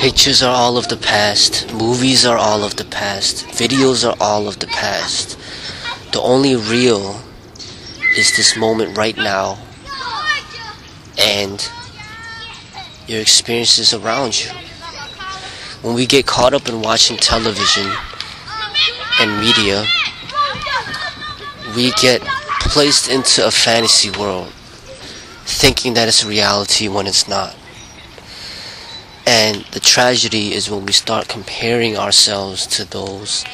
Pictures are all of the past. Movies are all of the past. Videos are all of the past. The only real is this moment right now and your experiences around you. When we get caught up in watching television and media, we get placed into a fantasy world, thinking that it's reality when it's not. And the tragedy is when we start comparing ourselves to those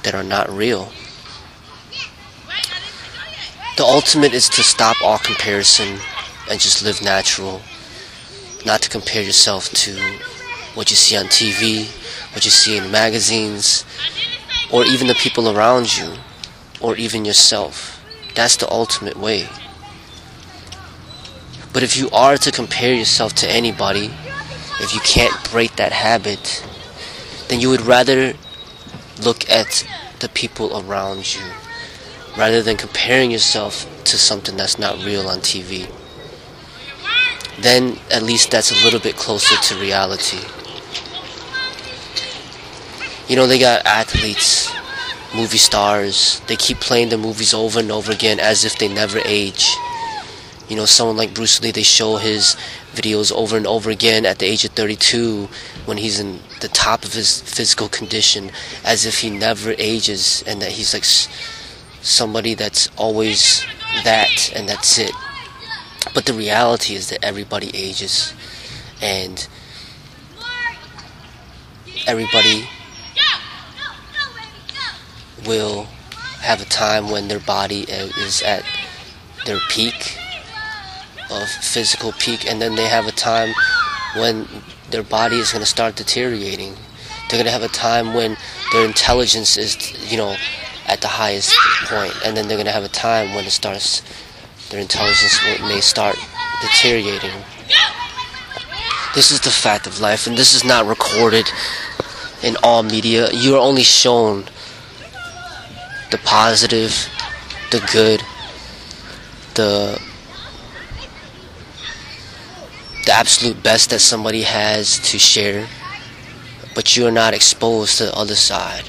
that are not real. The ultimate is to stop all comparison and just live natural. Not to compare yourself to what you see on TV, what you see in magazines, or even the people around you, or even yourself. That's the ultimate way. But if you are to compare yourself to anybody, if you can't break that habit, then you would rather look at the people around you rather than comparing yourself to something that's not real on TV. Then at least that's a little bit closer to reality. You know, they got athletes, movie stars, they keep playing the movies over and over again as if they never age. You know, someone like Bruce Lee, they show his videos over and over again at the age of 32 when he's in the top of his physical condition, as if he never ages and that he's like somebody that's always that and that's it. But the reality is that everybody ages, and everybody will have a time when their body is at their peak of physical peak, and then they have a time when their body is going to start deteriorating. They're going to have a time when their intelligence is, you know, at the highest point, and then they're going to have a time when their intelligence may start deteriorating. This is the fact of life, and this is not recorded in all media. You are only shown the positive, the good, the absolute best that somebody has to share, but you are not exposed to the other side.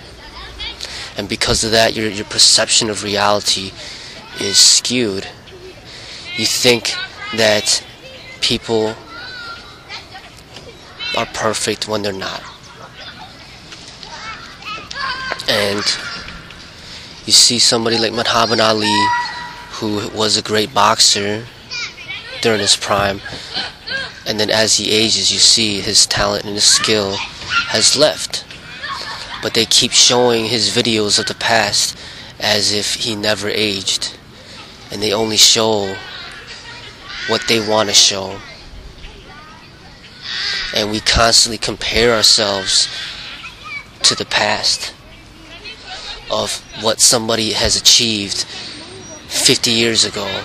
And because of that, your perception of reality is skewed. You think that people are perfect when they're not. And you see somebody like Muhammad Ali, who was a great boxer during his prime, and then as he ages, you see his talent and his skill has left. But they keep showing his videos of the past as if he never aged. And they only show what they want to show. And we constantly compare ourselves to the past of what somebody has achieved 50 years ago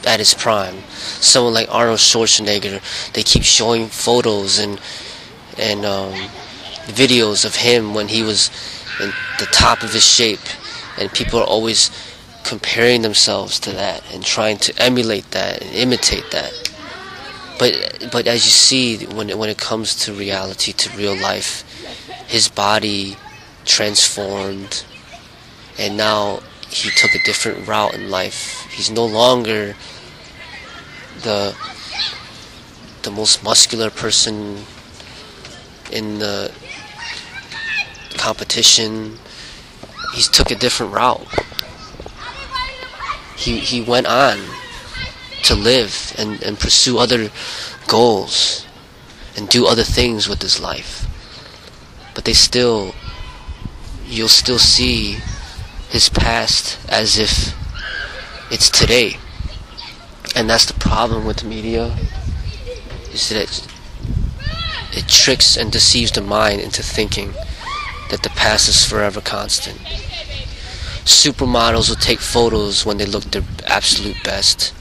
at his prime. Someone like Arnold Schwarzenegger, they keep showing photos and videos of him when he was in the top of his shape, and people are always comparing themselves to that and trying to emulate that and imitate that. But as you see, when it comes to reality, to real life, his body transformed, and now he took a different route in life. He's no longer the most muscular person in the competition. He's took a different route. He went on to live and pursue other goals and do other things with his life. But you'll still see his past as if it's today. And that's the problem with the media, is that it tricks and deceives the mind into thinking that the past is forever constant. Supermodels will take photos when they look their absolute best,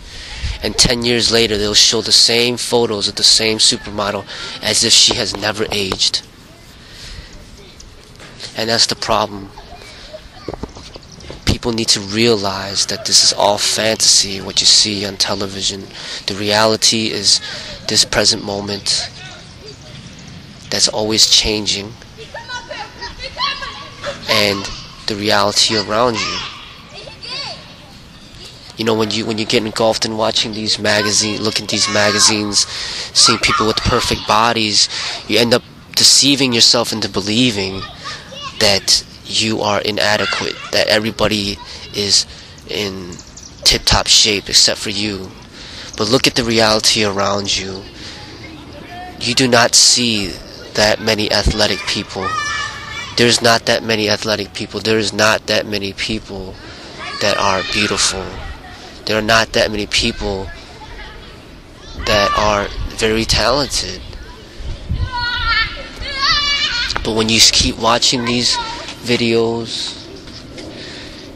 and 10 years later they'll show the same photos of the same supermodel as if she has never aged. And that's the problem. People need to realize that this is all fantasy, what you see on television. The reality is this present moment that's always changing, and the reality around you. You know, when you get engulfed in watching these magazines, looking at these magazines, seeing people with perfect bodies, you end up deceiving yourself into believing that you are inadequate, that everybody is in tip-top shape except for you. But look at the reality around you. You do not see that many athletic people. There's not that many athletic people. There is not that many people that are beautiful. There are not that many people that are very talented. But when you keep watching these videos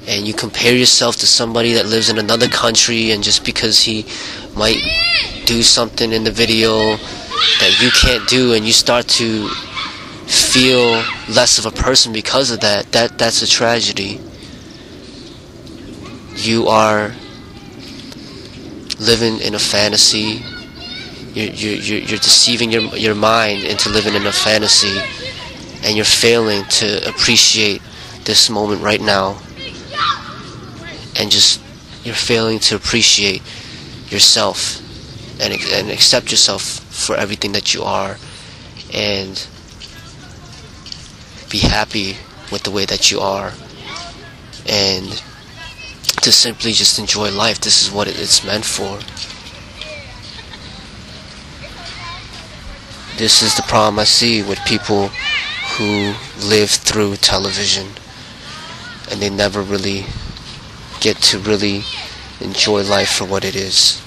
and you compare yourself to somebody that lives in another country, and just because he might do something in the video that you can't do, and you start to feel less of a person because of that's a tragedy. You are living in a fantasy. You're deceiving your mind into living in a fantasy, and you're failing to appreciate this moment right now, and you're failing to appreciate yourself and accept yourself for everything that you are, and be happy with the way that you are, and to simply just enjoy life. This is what it's meant for. This is the problem I see with people who live through television, and they never really get to really enjoy life for what it is.